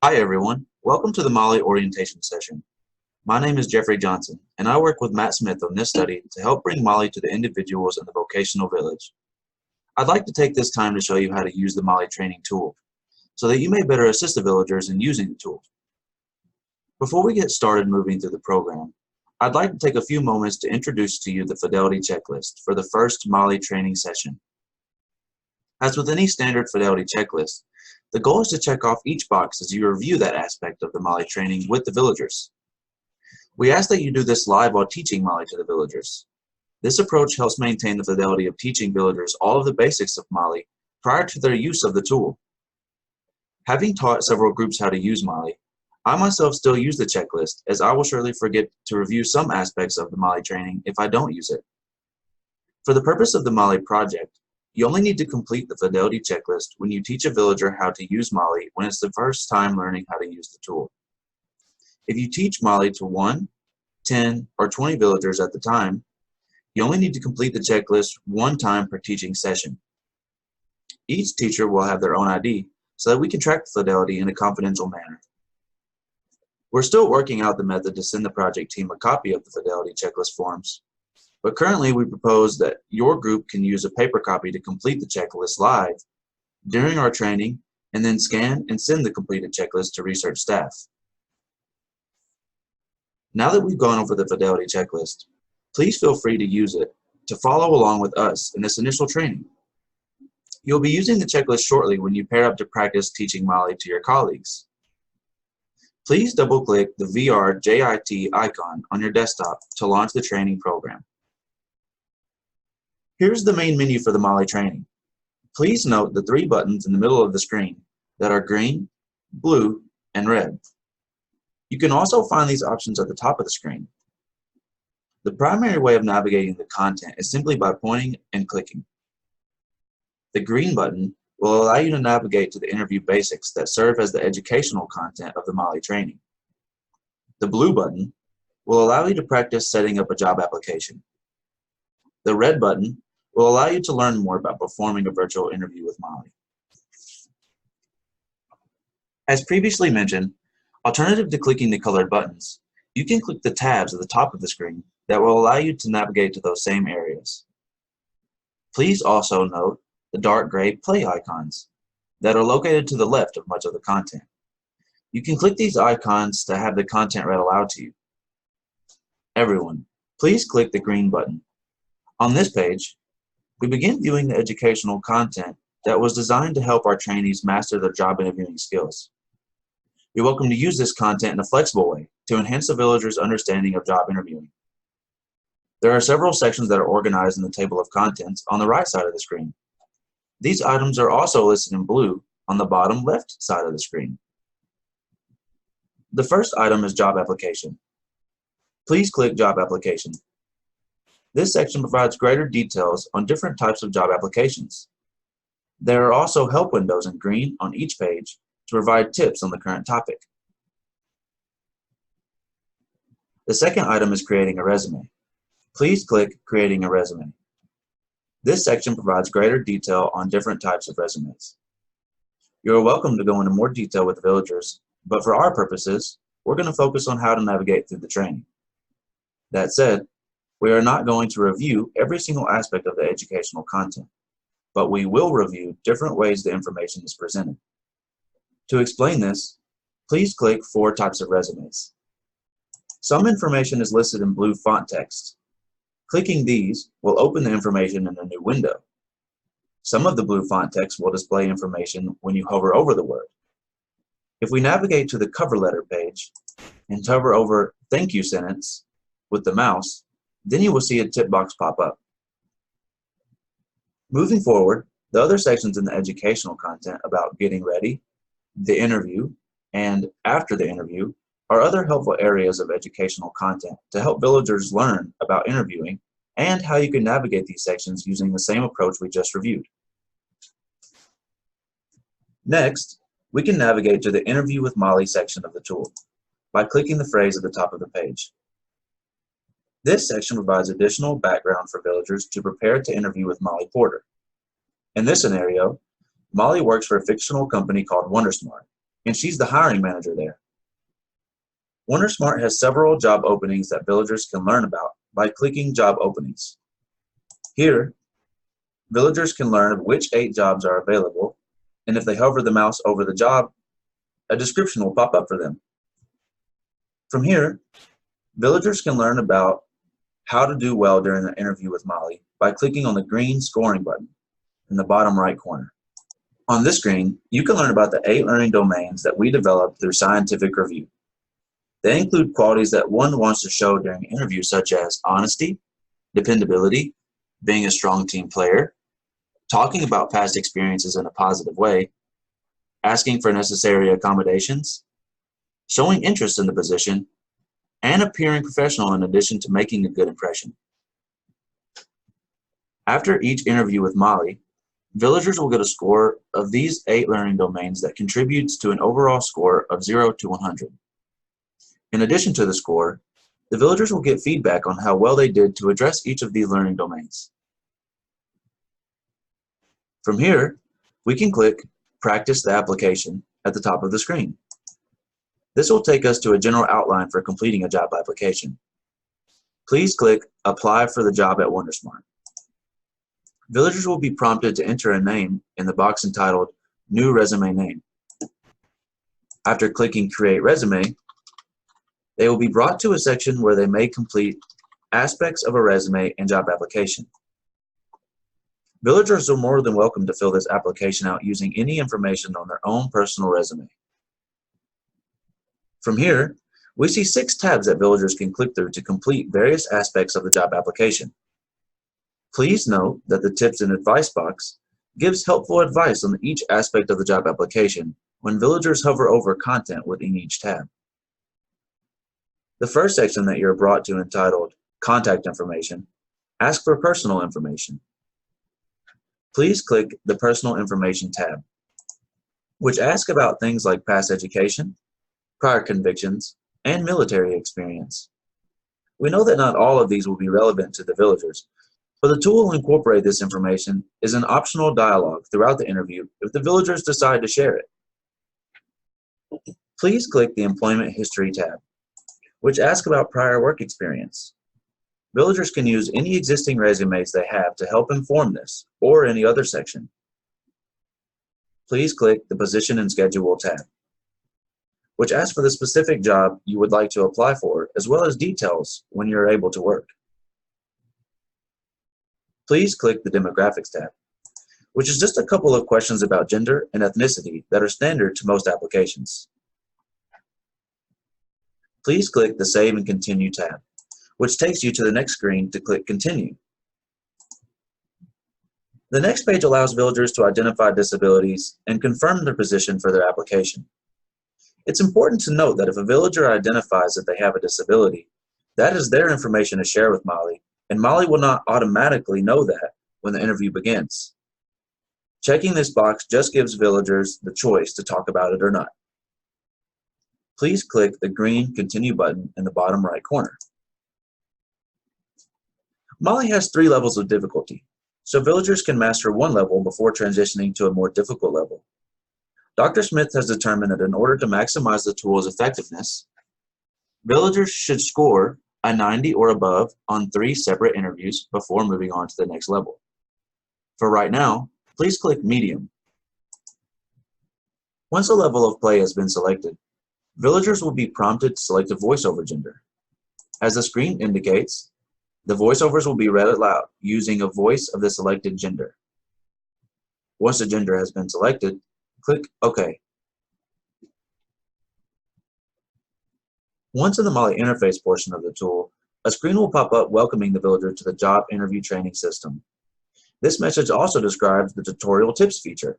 Hi everyone, welcome to the Molly orientation session. My name is Jeffrey Johnson and I work with Matt Smith on this study to help bring Molly to the individuals in the vocational village. I'd like to take this time to show you how to use the Molly training tool so that you may better assist the villagers in using the tool. Before we get started moving through the program, I'd like to take a few moments to introduce to you the Fidelity Checklist for the first Molly training session. As with any standard Fidelity checklist, the goal is to check off each box as you review that aspect of the Molly training with the villagers. We ask that you do this live while teaching Molly to the villagers. This approach helps maintain the fidelity of teaching villagers all of the basics of Molly prior to their use of the tool. Having taught several groups how to use Molly, I myself still use the checklist, as I will surely forget to review some aspects of the Molly training if I don't use it. For the purpose of the Molly project, you only need to complete the Fidelity Checklist when you teach a villager how to use Molly when it's the first time learning how to use the tool. If you teach Molly to 1, 10, or 20 villagers at the time, you only need to complete the checklist one time per teaching session. Each teacher will have their own ID so that we can track the fidelity in a confidential manner. We're still working out the method to send the project team a copy of the Fidelity Checklist forms. But currently, we propose that your group can use a paper copy to complete the checklist live during our training and then scan and send the completed checklist to research staff. Now that we've gone over the Fidelity Checklist, please feel free to use it to follow along with us in this initial training. You'll be using the checklist shortly when you pair up to practice teaching Molly to your colleagues. Please double-click the VR-JIT icon on your desktop to launch the training program. Here's the main menu for the Molly training. Please note the 3 buttons in the middle of the screen that are green, blue, and red. You can also find these options at the top of the screen. The primary way of navigating the content is simply by pointing and clicking. The green button will allow you to navigate to the interview basics that serve as the educational content of the Molly training. The blue button will allow you to practice setting up a job application. The red button will allow you to learn more about performing a virtual interview with Molly. As previously mentioned, alternative to clicking the colored buttons, you can click the tabs at the top of the screen that will allow you to navigate to those same areas. Please also note the dark gray play icons that are located to the left of much of the content. You can click these icons to have the content read aloud to you. Everyone, please click the green button. On this page, we begin viewing the educational content that was designed to help our trainees master their job interviewing skills. You're welcome to use this content in a flexible way to enhance the villagers' understanding of job interviewing. There are several sections that are organized in the table of contents on the right side of the screen. These items are also listed in blue on the bottom left side of the screen. The first item is Job Application. Please click Job Application. This section provides greater details on different types of job applications. There are also help windows in green on each page to provide tips on the current topic. The second item is Creating a Resume. Please click Creating a Resume. This section provides greater detail on different types of resumes. You are welcome to go into more detail with the villagers, but for our purposes, we're going to focus on how to navigate through the training. That said, we are not going to review every single aspect of the educational content, but we will review different ways the information is presented. To explain this, please click 4 types of resumes. Some information is listed in blue font text. Clicking these will open the information in a new window. Some of the blue font text will display information when you hover over the word. If we navigate to the cover letter page and hover over Thank You sentence with the mouse, then you will see a tip box pop up. Moving forward, the other sections in the educational content about getting ready, the interview, and after the interview are other helpful areas of educational content to help villagers learn about interviewing and how you can navigate these sections using the same approach we just reviewed. Next, we can navigate to the Interview with Molly section of the tool by clicking the phrase at the top of the page. This section provides additional background for villagers to prepare to interview with Molly Porter. In this scenario, Molly works for a fictional company called WonderSmart, and she's the hiring manager there. WonderSmart has several job openings that villagers can learn about by clicking Job Openings. Here, villagers can learn which 8 jobs are available, and if they hover the mouse over the job, a description will pop up for them. From here, villagers can learn about how to do well during the interview with Molly by clicking on the green scoring button in the bottom right corner. On this screen, you can learn about the 8 learning domains that we developed through scientific review. They include qualities that one wants to show during interviews, such as honesty, dependability, being a strong team player, talking about past experiences in a positive way, asking for necessary accommodations, showing interest in the position, and appearing professional in addition to making a good impression. After each interview with Molly, villagers will get a score of these 8 learning domains that contributes to an overall score of 0 to 100. In addition to the score, the villagers will get feedback on how well they did to address each of these learning domains. From here, we can click Practice the Application at the top of the screen. This will take us to a general outline for completing a job application. Please click Apply for the job at WonderSmart. Villagers will be prompted to enter a name in the box entitled New Resume Name. After clicking Create Resume, they will be brought to a section where they may complete aspects of a resume and job application. Villagers are more than welcome to fill this application out using any information on their own personal resume. From here, we see 6 tabs that villagers can click through to complete various aspects of the job application. Please note that the Tips and Advice box gives helpful advice on each aspect of the job application when villagers hover over content within each tab. The first section that you're brought to, entitled Contact Information, asks for personal information. Please click the Personal Information tab, which asks about things like past education, prior convictions, and military experience. We know that not all of these will be relevant to the villagers, but the tool will incorporate this information as an optional dialogue throughout the interview if the villagers decide to share it. Please click the Employment History tab, which asks about prior work experience. Villagers can use any existing resumes they have to help inform this, or any other section. Please click the Position and Schedule tab, which asks for the specific job you would like to apply for, as well as details when you're able to work. Please click the Demographics tab, which is just a couple of questions about gender and ethnicity that are standard to most applications. Please click the Save and Continue tab, which takes you to the next screen to click Continue. The next page allows villagers to identify disabilities and confirm their position for their application. It's important to note that if a villager identifies that they have a disability, that is their information to share with Molly, and Molly will not automatically know that when the interview begins. Checking this box just gives villagers the choice to talk about it or not. Please click the green Continue button in the bottom right corner. Molly has 3 levels of difficulty, so villagers can master one level before transitioning to a more difficult level. Dr. Smith has determined that in order to maximize the tool's effectiveness, villagers should score a 90 or above on 3 separate interviews before moving on to the next level. For right now, please click Medium. Once a level of play has been selected, villagers will be prompted to select a voiceover gender. As the screen indicates, the voiceovers will be read aloud using a voice of the selected gender. Once the gender has been selected, click OK. Once in the Molly interface portion of the tool, a screen will pop up welcoming the villager to the job interview training system. This message also describes the tutorial tips feature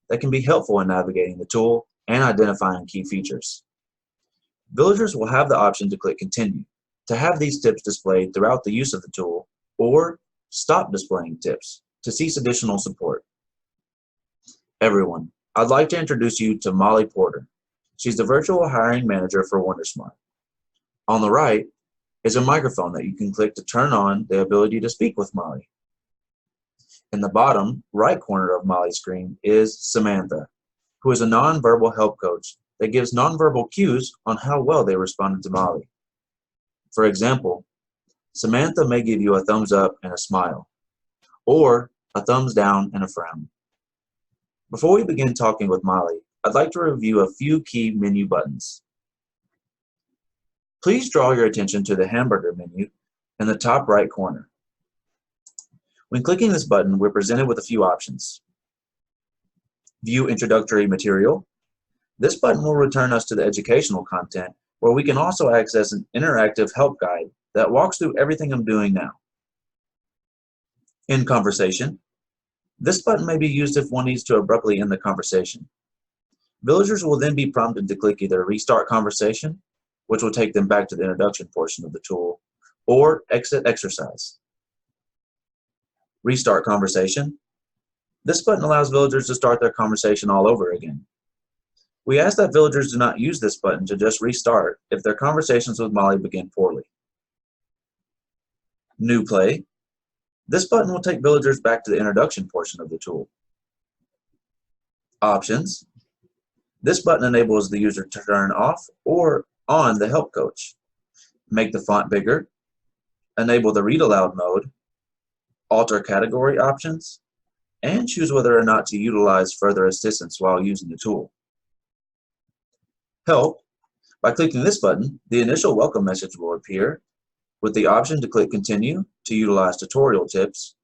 that can be helpful in navigating the tool and identifying key features. Villagers will have the option to click Continue to have these tips displayed throughout the use of the tool, or stop displaying tips to cease additional support. Everyone, I'd like to introduce you to Molly Porter. She's the virtual hiring manager for WonderSmart. On the right is a microphone that you can click to turn on the ability to speak with Molly. In the bottom right corner of Molly's screen is Samantha, who is a nonverbal help coach that gives nonverbal cues on how well they responded to Molly. For example, Samantha may give you a thumbs up and a smile, or a thumbs down and a frown. Before we begin talking with Molly, I'd like to review a few key menu buttons. Please draw your attention to the hamburger menu in the top right corner. When clicking this button, we're presented with a few options. View introductory material. This button will return us to the educational content, where we can also access an interactive help guide that walks through everything I'm doing now. End conversation. This button may be used if one needs to abruptly end the conversation. Villagers will then be prompted to click either Restart Conversation, which will take them back to the introduction portion of the tool, or Exit Exercise. Restart Conversation. This button allows villagers to start their conversation all over again. We ask that villagers do not use this button to just restart if their conversations with Molly begin poorly. New Play. This button will take villagers back to the introduction portion of the tool. Options. This button enables the user to turn off or on the help coach, make the font bigger, enable the read aloud mode, alter category options, and choose whether or not to utilize further assistance while using the tool. Help. By clicking this button, the initial welcome message will appear with the option to click Continue to utilize tutorial tips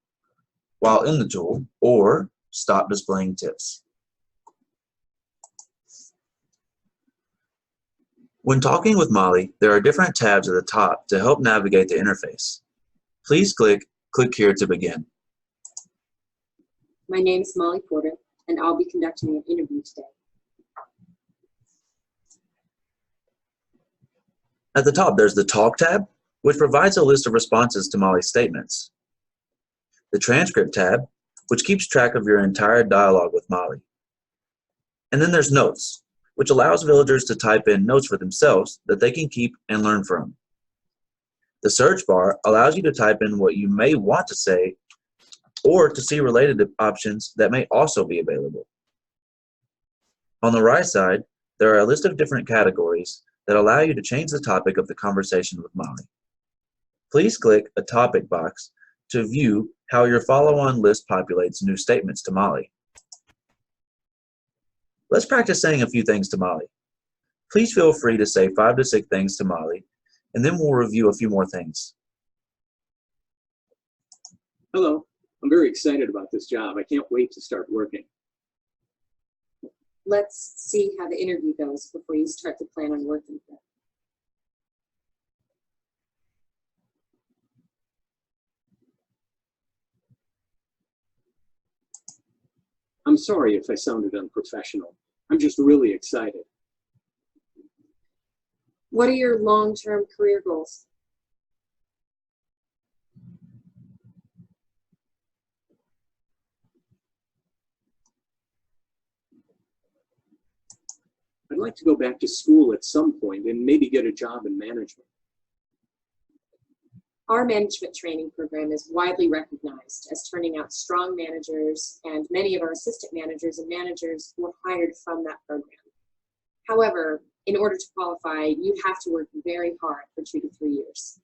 while in the tool, or stop displaying tips. When talking with Molly, there are different tabs at the top to help navigate the interface. Please click here to begin. My name is Molly Porter, and I'll be conducting an interview today. At the top, there's the Talk tab, which provides a list of responses to Molly's statements. The Transcript tab, which keeps track of your entire dialogue with Molly. And then there's Notes, which allows villagers to type in notes for themselves that they can keep and learn from. The Search bar allows you to type in what you may want to say or to see related options that may also be available. On the right side, there are a list of different categories that allow you to change the topic of the conversation with Molly. Please click a topic box to view how your follow-on list populates new statements to Molly. Let's practice saying a few things to Molly. Please feel free to say 5 to 6 things to Molly, and then we'll review a few more things. Hello, I'm very excited about this job. I can't wait to start working. Let's see how the interview goes before you start to plan on working here. I'm sorry if I sounded unprofessional. I'm just really excited. What are your long-term career goals? I'd like to go back to school at some point and maybe get a job in management. Our management training program is widely recognized as turning out strong managers, and many of our assistant managers and managers were hired from that program. However, in order to qualify, you have to work very hard for 2 to 3 years.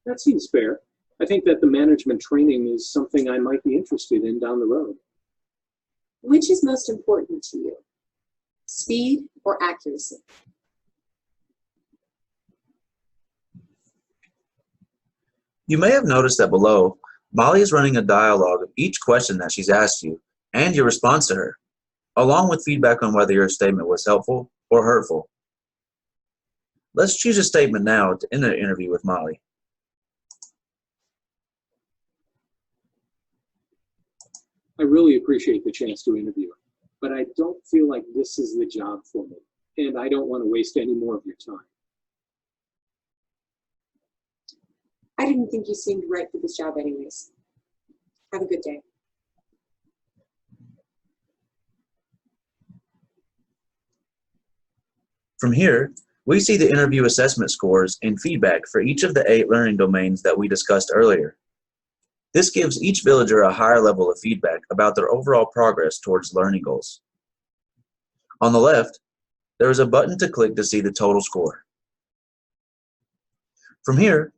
That seems fair. I think that the management training is something I might be interested in down the road. Which is most important to you? Speed or accuracy? You may have noticed that below, Molly is running a dialogue of each question that she's asked you and your response to her, along with feedback on whether your statement was helpful or hurtful. Let's choose a statement now to end the interview with Molly. I really appreciate the chance to interview her, but I don't feel like this is the job for me, and I don't want to waste any more of your time. I didn't think you seemed right for this job anyways. Have a good day. From here, We see the interview assessment scores and feedback for each of the 8 learning domains that we discussed earlier. This gives each villager a higher level of feedback about their overall progress towards learning goals. On the left, there is a button to click to see the total score. From here,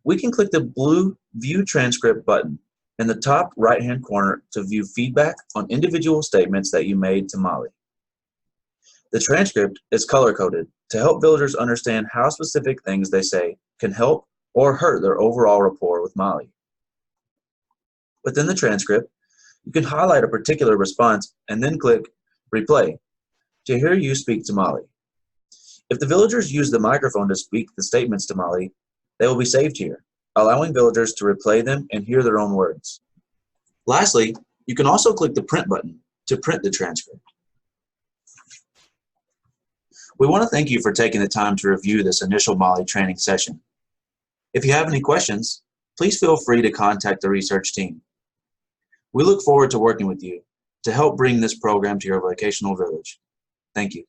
we can click the blue View Transcript button in the top right-hand corner to view feedback on individual statements that you made to Molly. The transcript is color-coded to help villagers understand how specific things they say can help or hurt their overall rapport with Molly. Within the transcript, you can highlight a particular response and then click Replay to hear you speak to Molly. If the villagers use the microphone to speak the statements to Molly, they will be saved here, allowing villagers to replay them and hear their own words. Lastly, you can also click the Print button to print the transcript. We want to thank you for taking the time to review this initial Molly training session. If you have any questions, please feel free to contact the research team. We look forward to working with you to help bring this program to your vocational village. Thank you.